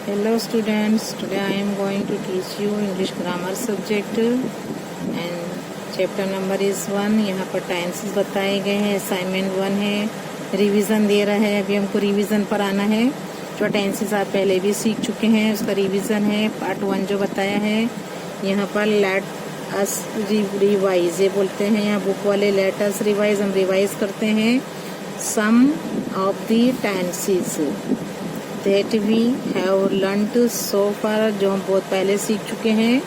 Hello students, today I am going to teach you English grammar subject and chapter number is 1। यहाँ पर tenses बताए गए हैं। Assignment 1 है, रिवीजन दे रहा है। अभी हमको रिवीजन पर आना है। जो टेंसेस आप पहले भी सीख चुके हैं उसका रिवीजन है। पार्ट 1 जो बताया है यहाँ पर लेट अस रिवाइज ये बोलते हैं। यहाँ बुक वाले लेट अस रिवाइज, हम रिवाइज करते हैं some of the tenses that we have learnt so far, जो हम बहुत पहले सीख चुके हैं।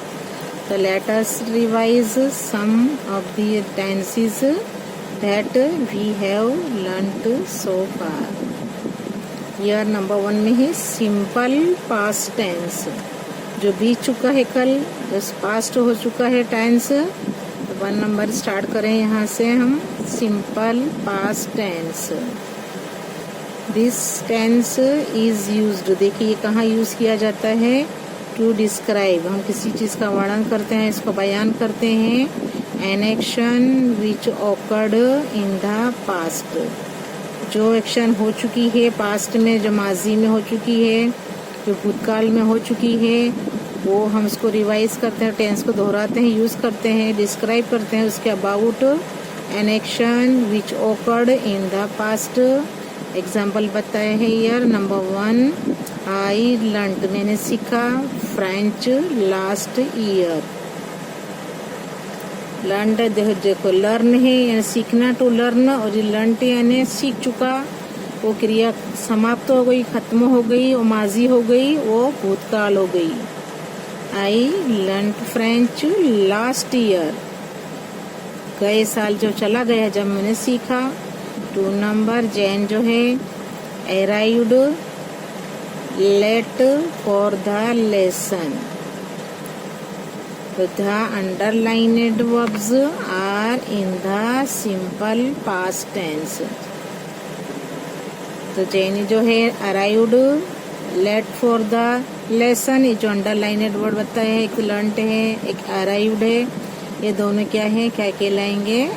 तो let us revise some of the tenses that we have learnt so far। यह नंबर 1 में है सिंपल पास्ट टेंस, जो बीत चुका है कल, जो पास्ट हो चुका है टेंस। तो 1 नंबर स्टार्ट करें यहाँ से हम। Simple past tense, this tense is used. देखिए ये कहाँ यूज किया जाता है। टू डिस्क्राइब, हम किसी चीज का वर्णन करते हैं, इसको बयान करते हैं। N action which occurred in the past, जो एक्शन हो चुकी है पास्ट में, जो माजी में हो चुकी है, जो भूतकाल में हो चुकी है, वो हम उसको रिवाइज करते हैं, टेंस को दोहराते हैं, यूज करते हैं, डिस्क्राइब करते हैं उसके about. N action which occurred in the past. Example बताए हैं यार। नंबर 1, आई लर्नड, मैंने सीखा फ्रेंच लास्ट ईयर। लर्नड देखो लर्न है यानी सीखना, टू लर्न, और लर्न यानी सीख चुका। वो क्रिया समाप्त हो गई, खत्म हो गई, वो माजी हो गई, वो भूतकाल हो गई। I learned French last year, गए साल जो चला गया जब मैंने सीखा। 2 नंबर जैन जो है arrived late for the lesson. तो the underlined verbs are in the simple past tense. तो जैन जो है arrived late for the lesson, ये जो अंडरलाइनेड वर्ड बताया है, एक लर्नड है एक अराइव्ड है, ये दोनों क्या है, क्या कहलाएंगे,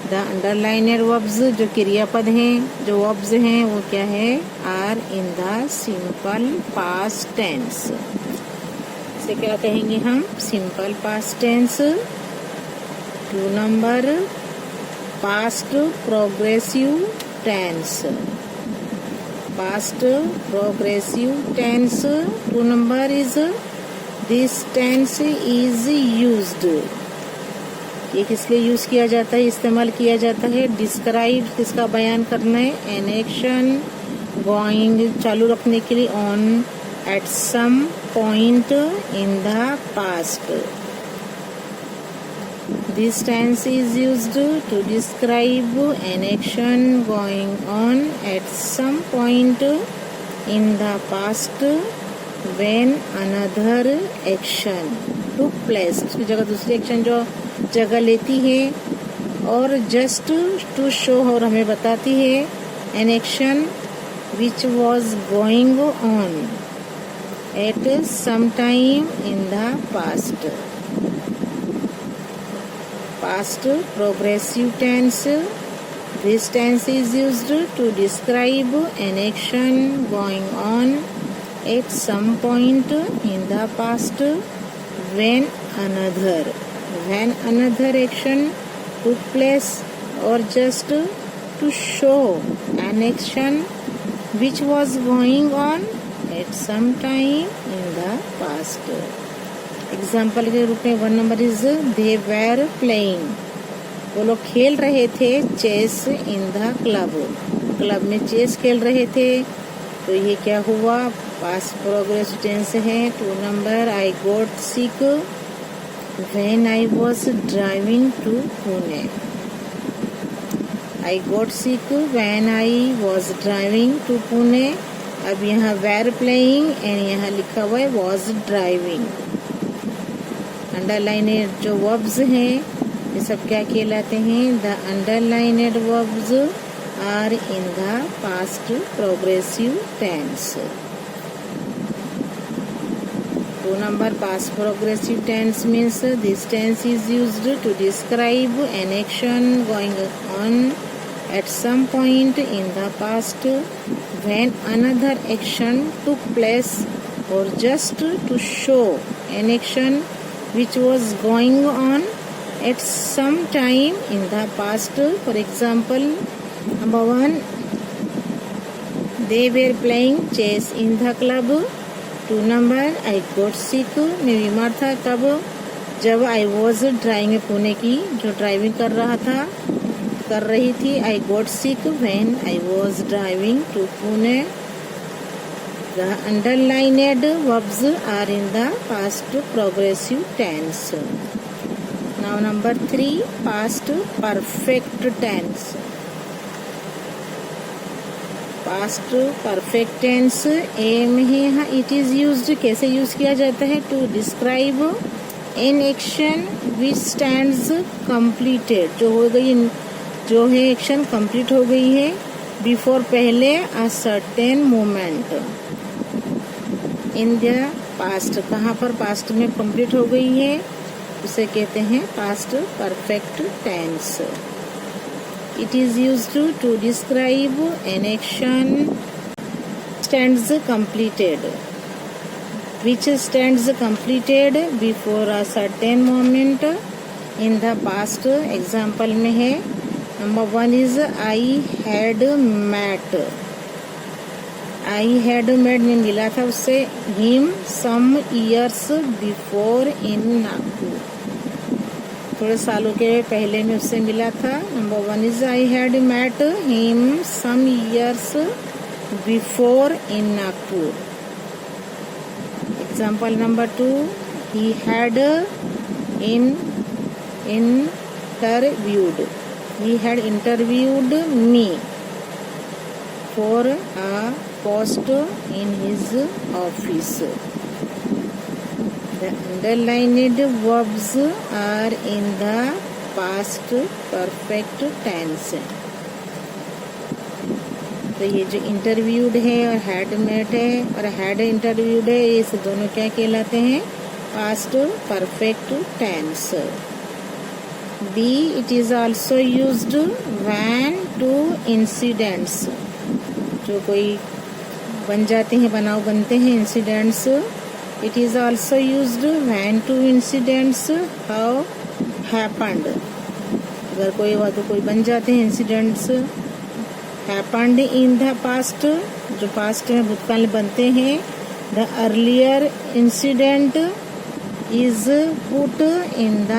द अंडरलाइनेड वर्ब्स। जो क्रियापद हैं, जो वर्ब्स हैं, वो क्या है, are in the simple past tense. इसे क्या कहेंगे हम, simple past tense. 2 number past progressive tense. Past progressive tense 2 number is this tense is used. ये किस लिए यूज किया जाता है, इस्तेमाल किया जाता है, डिस्क्राइब, किसका बयान करना है, एन एक्शन गोइंग चालू रखने के लिए, on at some point in the past. This tense is used to describe an action going on at some point in the past when another action took place. उसकी जगह दूसरी action जो जगह लेती है, और जस्ट टू शो, और हमें बताती है an action which was going on at some time in the past. Past progressive tense, this tense is used to describe an action going on at some point in the past when another action took place, or just to show an action which was going on at some time in the past। Example के रूप में 1 number is they were playing, वो लोग खेल रहे थे chess in the club, club में chess खेल रहे थे। तो ये क्या हुआ, पास्ट प्रोग्रेसिव टेंस है। 2 number I got sick when I was driving to Pune. I got sick when I was driving to Pune. अब यहाँ वेर प्लेइंग एंड यहाँ लिखा हुआ है वाज ड्राइविंग। अंडरलाइनेड जो वर्ब्स हैं ये सब क्या कहलाते हैं, the underlined verbs are in the past progressive tense। 2 number past progressive tense means this tense is used to describe an action going on at some point in the past when another action took place or just to show an action which was going on at some time in the past. For example, number 1, they were playing chess in the club. 2 number, I got sick, मैं बीमार था कब? जब I was driving, Pune की जो driving कर रही थी. I got sick when I was driving to Pune. The underlined verbs are in the past progressive tense. Now number 3, past perfect tense. Past perfect tense एम है यहाँ. इट इज यूज्ड, कैसे use किया जाता है? To describe an action which stands completed, जो है action complete हो गई है. बिफोर, पहले. A certain moment in the past, कहाँ पर पास्ट में कंप्लीट हो गई है, उसे कहते हैं past perfect tense. It is used to describe an action stands completed, which stands completed before a certain moment in the past. Example में है, number 1 is I had met. I had met में मिला था उससे him some years before in Nagpur, थोड़े सालों के पहले में उससे मिला था. Number 1 is I had met him some years before in Nagpur. Example number 2, he had interviewed me for a post in his office. The underlined verbs are in the past perfect tense. तो ये जो interviewed है और had met है और had interviewed है, ये दोनों क्या कहलाते हैं? Past perfect tense. B, it is also used when 2 incidents, जो कोई बन जाते हैं, बनाव बनते हैं incidents. It is also used when 2 incidents how happened, अगर कोई बन जाते हैं incidents happened in the past, जो पास्ट में भूतकाल बनते हैं. The earlier incident is put in the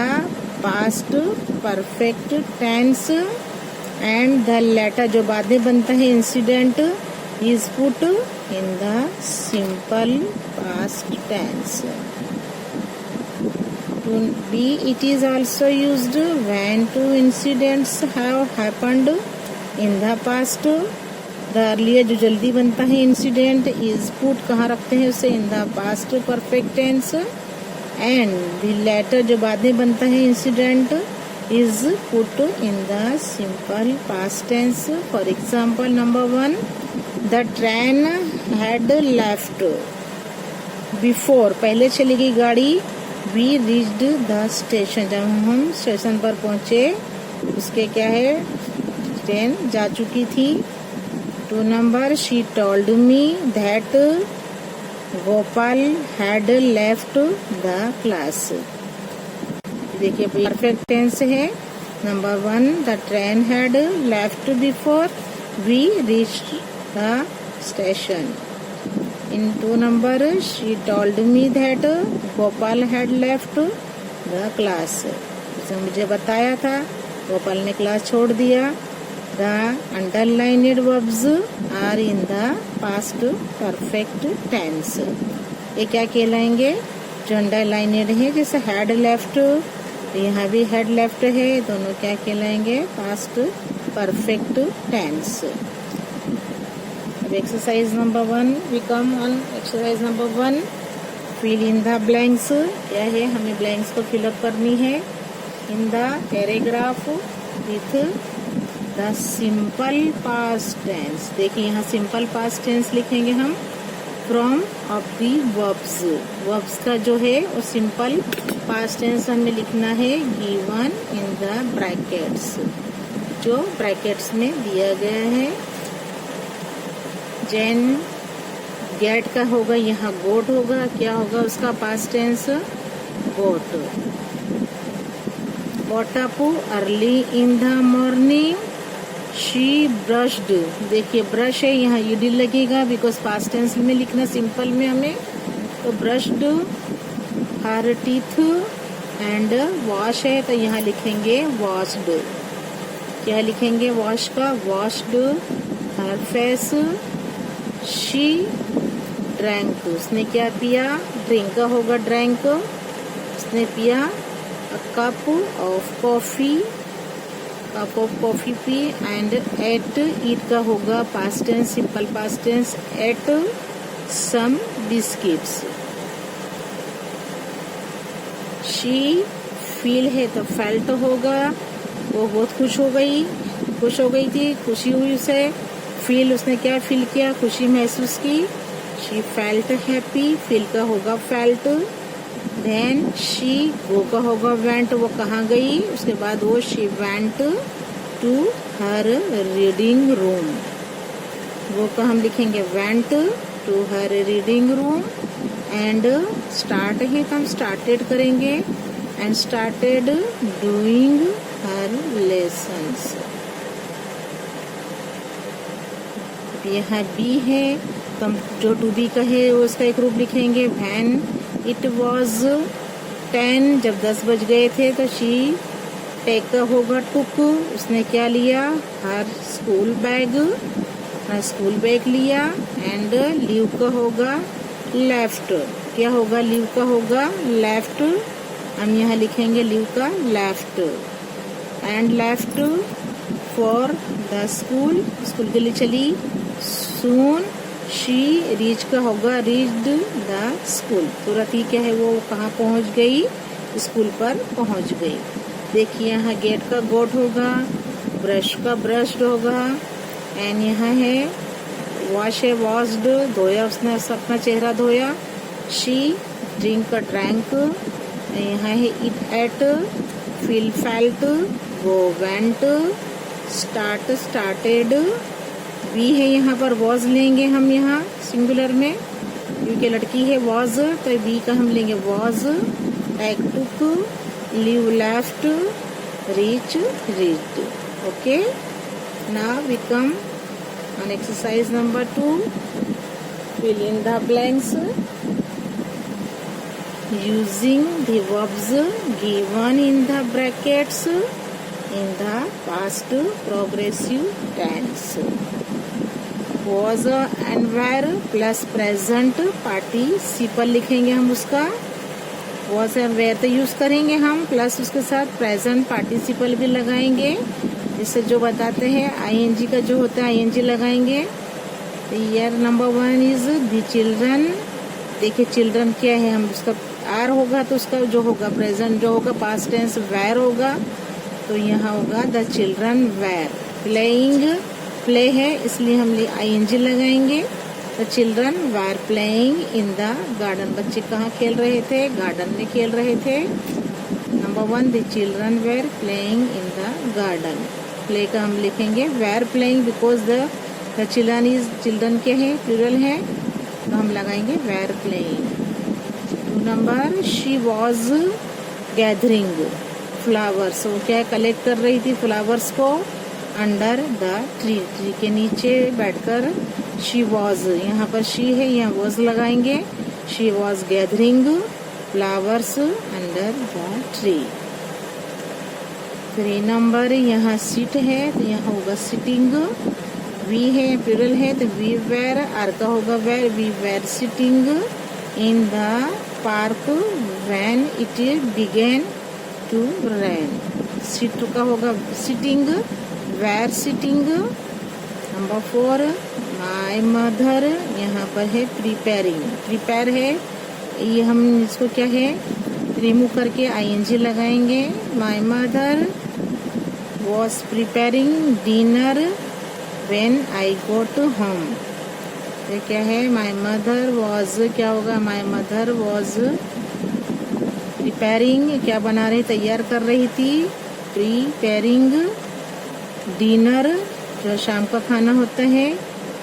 past perfect tense and the later, जो बाद में बनता है incident, is put in the simple past tense. To be, it is also used when 2 incidents have happened in the past. The earlier, जो जल्दी बनता है incident, is put, कहाँ रखते हैं उसे? in the past perfect tense. and the latter, जो बाद में बनता है incident, is put in the simple past tense. For example, number 1, the train had left before, पहले चली गई गाड़ी. we reached the station, जब हम स्टेशन पर पहुंचे, उसके क्या है? ट्रेन जा चुकी थी. 2 number, she told me that Gopal had left the class. देखिए परफेक्ट टेंस है. Number 1, the train had left before we reached the station. In 2 number, she told me that Gopal had left the class. जिसे मुझे बताया था गोपाल ने class छोड़ दिया. The underlined verbs are in the past perfect tense. ये क्या कहलाएंगे? जो अंडरलाइन्ड है, जैसे हैड लेफ्ट, यहाँ भी हेड लेफ्ट है, दोनों क्या कहलाएंगे? Past perfect tense. अब exercise number 1, we come on exercise number 1. Fill in the blanks. क्या है? हमें ब्लैंक्स को फिलअप करनी है. In the paragraph with the simple past tense. देखिए यहाँ सिंपल पास्ट टेंस लिखेंगे हम. From of the verbs, verbs का जो है वो सिंपल पास्ट टेंस हमें लिखना है. गिवन इन द ब्रैकेट्स, जो ब्रैकेट्स में दिया गया है. जेन गेट का होगा यहाँ गोट होगा, क्या होगा उसका past tense got. Got up early in the morning, she brushed, देखिए ब्रश है यहाँ ईडी लगेगा बिकॉज पास्ट टेंस में लिखना सिंपल में हमें, तो brushed her teeth and wash है तो यहाँ लिखेंगे वॉश्ड, क्या लिखेंगे वॉश का washed her face, she drank, उसने क्या पिया, ड्रिंक का होगा ड्रैंक, उसने पिया a cup of coffee, cup of coffee पी, एंड एट, ईट का होगा past tense simple past tense ate some biscuits. She feel है तो फेल्ट होगा, वो बहुत खुश हो गई थी, खुशी हुई उसे, फील उसने क्या फील किया, खुशी महसूस की, शी फेल्ट हैप्पी, फील का होगा फेल्ट, देन शी गो का होगा वेंट, वो कहाँ गई, उसके बाद वो she went to her reading room, वो का हम लिखेंगे went to her reading room, and start है तो हम स्टार्टेड करेंगे, and started doing her lessons. यहाँ बी है तो हम जो टू बी का है उसका एक रूप लिखेंगे व्हेन इट वॉज 10, जब 10 बज गए थे तो शी टेक का होगा टुक, उसने क्या लिया हर स्कूल बैग, अपना स्कूल बैग लिया, एंड लीव का होगा लेफ्ट, क्या होगा लीव का होगा लेफ्ट, हम यहाँ लिखेंगे लीव का left, and left for the school, school के लिए चली, सून शी रीच का होगा रीच्ड द स्कूल, तुरंत ही क्या है वो कहाँ पहुँच गई, स्कूल पर पहुँच गई। देखिए यहाँ गेट का गोट होगा, ब्रश का ब्रश्ड होगा, एंड यहाँ है वॉश है वॉश्ड, धोया उसने अपना चेहरा धोया, शी ड्रिंक का ड्रैंक, यहाँ है eat ate, feel felt, go went, start started, be है यहाँ पर वॉज लेंगे हम यहाँ सिंगुलर में क्योंकि लड़की है वॉज, तो वी का हम लेंगे was, take took, leave left, reach reached. Okay, now we come on exercise number 2, fill in the blanks using the verbs given in the brackets in the past progressive tense. Was and were plus present participle लिखेंगे हम उसका, was and were तो use करेंगे हम, plus उसके साथ present participle भी लगाएंगे, जिससे जो बताते हैं आईएनजी का जो होता है आईएनजी लगाएंगे। Year number 1 is the children, देखिए चिल्ड्रन क्या है, हम उसका आर होगा तो उसका जो होगा प्रेजेंट जो होगा पास्ट टेंस वेर होगा, तो यहाँ होगा the children were playing, play है इसलिए हम आईएनजी लगाएंगे, the children were playing in the garden, बच्चे कहाँ खेल रहे थे, गार्डन में खेल रहे थे। Number 1 the children were playing in the garden, play का हम लिखेंगे were playing because the children is, children क्या है प्लूरल है तो हम लगाएंगे were playing. 2 number she was gathering flowers, वो क्या कलेक्ट कर रही थी फ्लावर्स को, अंडर द ट्री, ट्री के नीचे बैठकर, शी वॉज यहाँ पर शी है यहाँ वॉज लगाएंगे, she was gathering flowers under the tree. 3 number यहाँ सिट है तो यहाँ होगा सिटिंग, वी है प्लूरल है तो वी वेर, आर का होगा were, we were sitting in the park when it began to rain, sit का होगा sitting, were sitting. Number 4 my mother, यहाँ पर है प्रिपेयरिंग, प्रिपेयर है ये हम इसको क्या है रिमूव करके आईएनजी लगाएंगे, my mother was preparing dinner when I go to home, ये क्या है माय मदर वॉज, क्या होगा माय मदर वॉज प्रिपेयरिंग, क्या बना रही तैयार कर रही थी, प्रिपेयरिंग डिनर जो शाम का खाना होता है,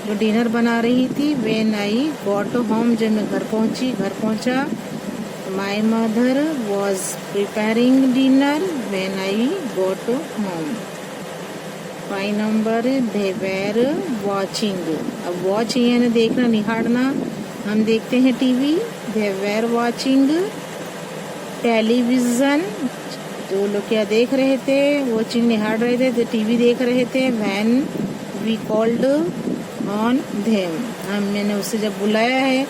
जो डिनर बना रही थी। व्हेन आई गॉट होम, जब मैं घर पहुंचा। My mother was preparing dinner when I got home. 5 number they were watching. अब वॉच यानी देखना, निहारना। हम देखते हैं TV. They were watching television. जो लोग क्या देख रहे थे, वो चीज निहार रहे थे, तो टीवी देख रहे थे। When we called on them, मैंने उससे जब बुलाया है,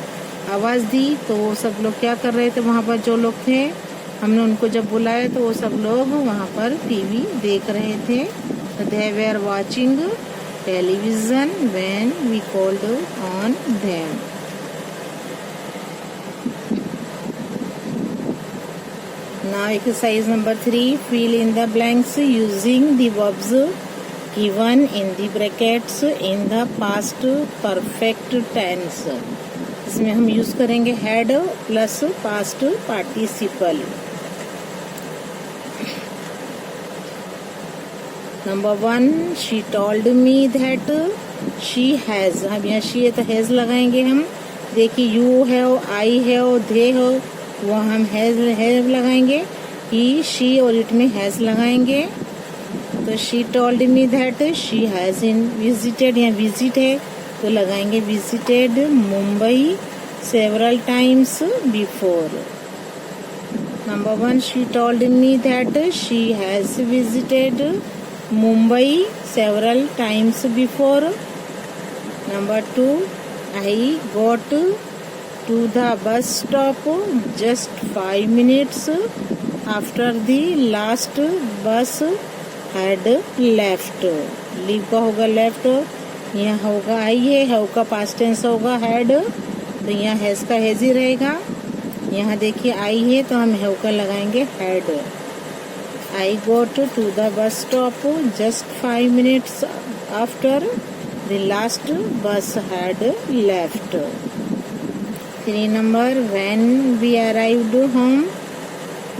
आवाज़ दी, तो वो सब लोग क्या कर रहे थे वहाँ पर, जो लोग थे, हमने उनको जब बुलाया तो वो सब लोग वहाँ पर टीवी देख रहे थे। They were watching television when we called on them. Now exercise number 3, fill in the blanks using the verbs given in the brackets in the past perfect tense। इसमें हम यूज करेंगे had plus past participle। Number 1, she told me that she has। अब यहाँ she है तो has लगाएंगे हम। देखिए you have, I have, they have, वो हम हैज लगाएंगे। ही, शी और इट में हैज लगाएंगे। तो she told me that she has in visited, यहाँ विजिट है तो लगाएंगे visited Mumbai several times before. Number 1, she told me that she has visited Mumbai several times before. Number 2, I got to the bus stop just 5 minutes after the last bus had left। Leave का होगा left, यहाँ होगा आई है, have का past tense होगा had, तो यहाँ has का हैज ही रहेगा। यहाँ देखिए आई है तो हम हैव का लगाएंगे had। I got to the bus stop just 5 minutes after the last bus had left। 3 number, when we arrived home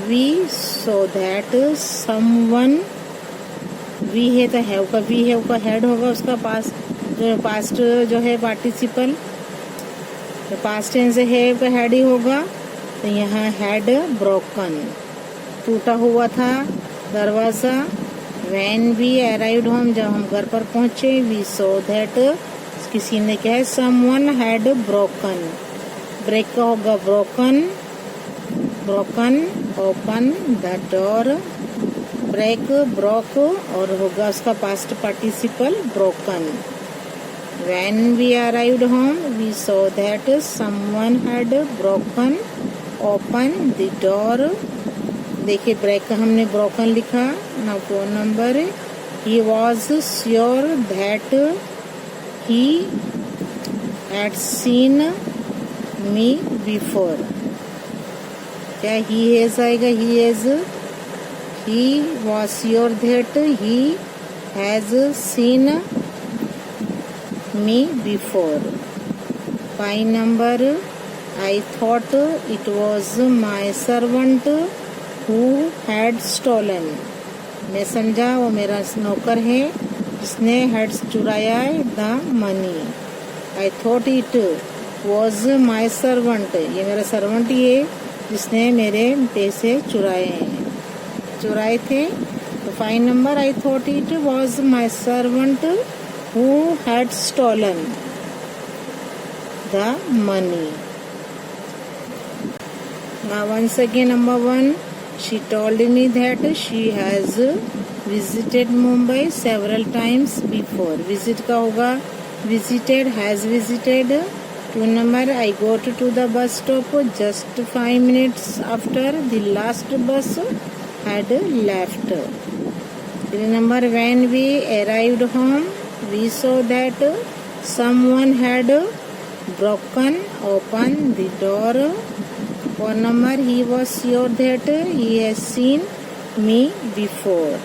we saw that someone, we है तो have का, we have का head होगा, उसका पास्ट जो है पार्टिसिपल, तो past tense have का head ही होगा। तो यहाँ had broken, टूटा हुआ था दरवाज़ा। when we arrived home, जब हम घर पर पहुँचे, we saw that, किसी ने क्या है, someone had broken। ब्रेक का होगा broken, open the door. Break, broke और होगा उसका past participle broken. When we arrived home we saw that someone had broken open the door. देखिए ब्रेक का हमने ब्रोकन लिखा। Now 4 number, he was sure that he had seen me before. क्या he has आएगा, he was sure that he has seen me before. 5 number, I thought it was my servant who had stolen. मैं समझा वो मेरा नौकर है जिसने had चुराया the money. I thought it was my servant, ये मेरा सर्वेंट ही है जिसने मेरे पैसे चुराए थे। तो 5 number, I thought it was my servant who had stolen the money. Now once again, number 1, she told me that she has visited Mumbai several times before। visit का होगा visited, has visited। 2 number, I got to the bus stop just 5 minutes after the last bus had left। 3 number, when we arrived home we saw that someone had broken open the door। 4 number, he was sure that he has seen me before।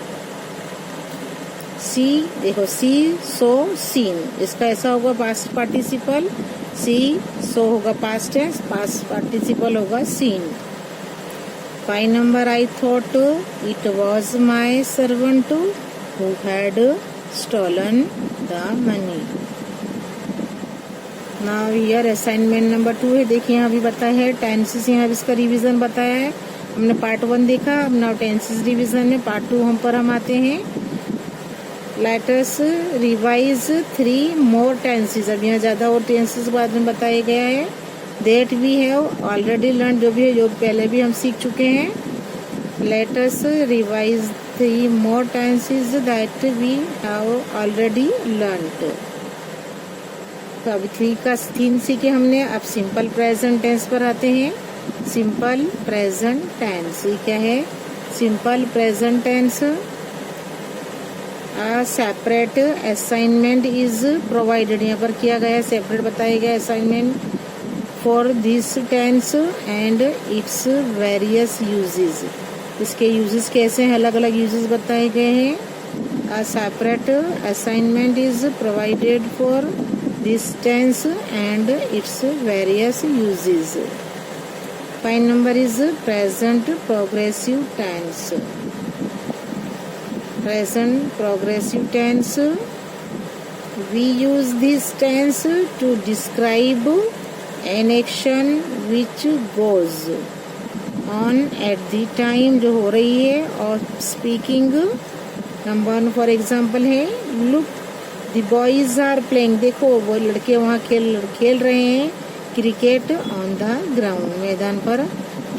सी, देखो सी, सो, scene, इसका ऐसा होगा past participle. See, saw होगा past tense, past participle होगा seen. 5 number, I thought it was my servant who had stolen the money. Now here assignment number 2 है। देखिए यहाँ भी बताया है टेंसेस, यहाँ भी इसका रिवीजन बताया है। हमने पार्ट 1 देखा, अब नाउ टेंसेस रिवीजन में पार्ट 2 हम आते हैं। Let us revise 3 more tenses. अब यहाँ ज़्यादा और टेंसेस बाद में बताया गया है। That we have already learn, जो भी है जो पहले भी हम सीख चुके हैं। Let us revise 3 more tenses that we have already learned. तो अभी 3 का 3 सीखे हमने। अब सिंपल प्रेजेंट टेंस पर आते हैं। सिंपल प्रेजेंट टेंस ये क्या है? Simple present tense, a separate assignment is provided, यहाँ पर किया गया सेपरेट बताया गया assignment for this tense and it's various uses. इसके यूजेस कैसे हैं, अलग अलग यूजेस बताए गए हैं। a separate assignment is provided for this tense and its various uses. Point number is present progressive tense. Present progressive tense, we use this tense to describe an action which goes on at the time जो हो रही है और speaking। Number 1 for example है look the boys are playing, देखो वो लड़के वहाँ खेल रहे हैं क्रिकेट ऑन द ग्राउंड, मैदान पर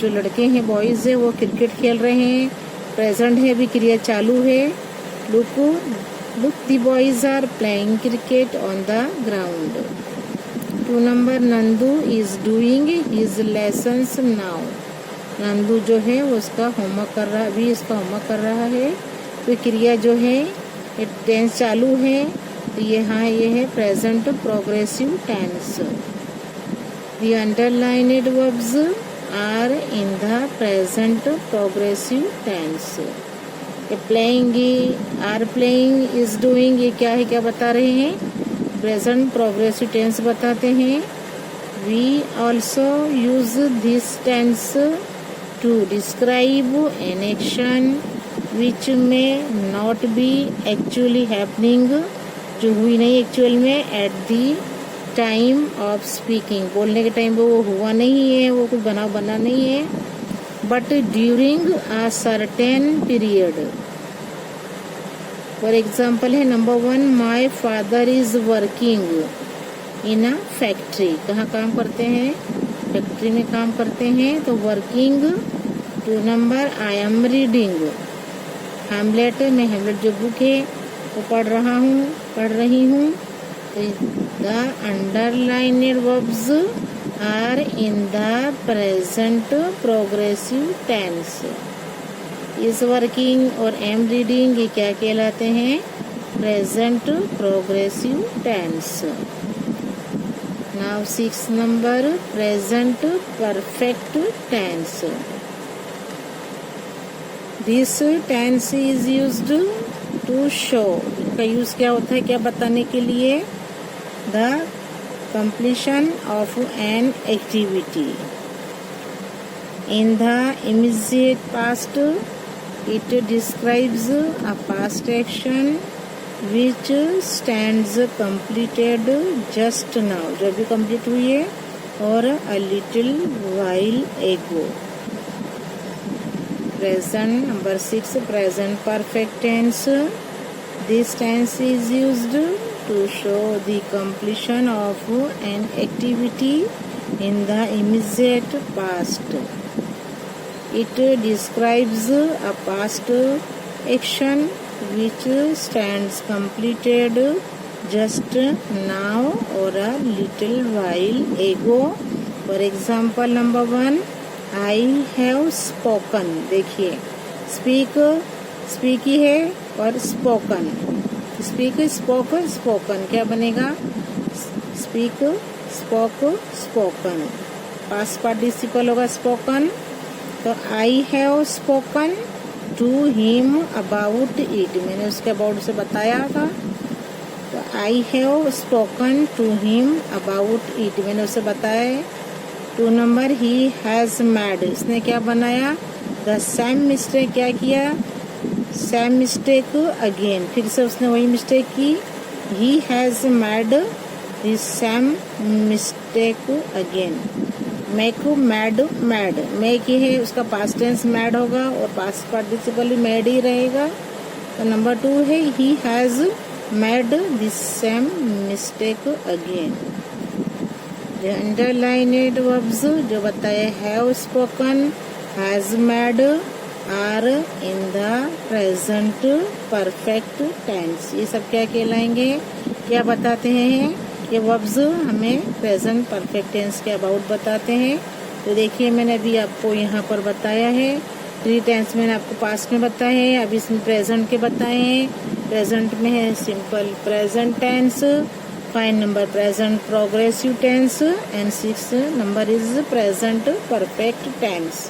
जो लड़के हैं बॉयज है वो क्रिकेट खेल रहे हैं। प्रेजेंट है, अभी क्रिया चालू है। Look the boys are playing cricket on the ground. 2 number Nandu is doing his lessons now. Nandu जो है वो उसका होमवर्क कर रहा है, अभी इसका होमवर्क कर रहा है। तो क्रिया जो है टेंस चालू है, तो ये है present progressive tense. The underlined verbs are in the present progressive tense. Playing, are playing, is doing, ये क्या है, क्या बता रहे हैं? प्रेजेंट प्रोग्रेसिव टेंस बताते हैं। We also use this tense to describe an action which may not B actually happening, जो हुई नहीं एक्चुअल में, at the time of speaking, बोलने के टाइम पे वो हुआ नहीं है, वो कुछ बना नहीं है, but during a certain period. For example है number 1 my father is working in a factory. कहाँ काम करते हैं? फैक्ट्री में काम करते हैं, तो working. 2 number I am reading Hamlet, मैं हैमलेट जो बुक है वो पढ़ रही हूँ। The underlined verbs are in the present progressive tense. is working और am reading ये क्या कहलाते हैं? Present progressive tense. Now 6 number present perfect tense. This tense is used to show, इसका यूज क्या होता है, क्या बताने के लिए? The completion of an activity. In the immediate past, it describes a past action which stands completed just now, जो भी complete हुई है, और a little while ago. Present number 6 present perfect tense. This tense is used to show the completion of an activity in the immediate past. It describes a past action which stands completed just now or a little while ago. For example, number 1 I have spoken. देखिए speak ही है और spoken, speak spoken क्या बनेगा? speak spoken, past participle होगा spoken। तो I have spoken to him about it, मैंने उसके about से बताया था, तो I have spoken to him about it, मैंने उसे बताया है। 2 नंबर he has made, उसने क्या बनाया? the same mistake, क्या किया? same mistake again, फिर से उसने वही मिस्टेक की। he has made the same mistake again. make mad mad, make ये है उसका past tense mad होगा और past participle भी mad ही रहेगा. तो नंबर 2 है he has made the same mistake again. जो underlined verbs जो बताए have spoken, has made are in the present perfect tense. ये सब क्या कहलाएंगे, क्या बताते हैं, ये वर्ब्स हमें प्रेजेंट परफेक्ट टेंस के अबाउट बताते हैं. तो देखिए मैंने अभी आपको यहाँ पर बताया है 3 टेंस मैंने आपको पास्ट में बताए हैं, अभी इसमें प्रेजेंट के बताए हैं. प्रेजेंट में है simple present tense, 5 number present progressive tense and 6 number is present perfect tense.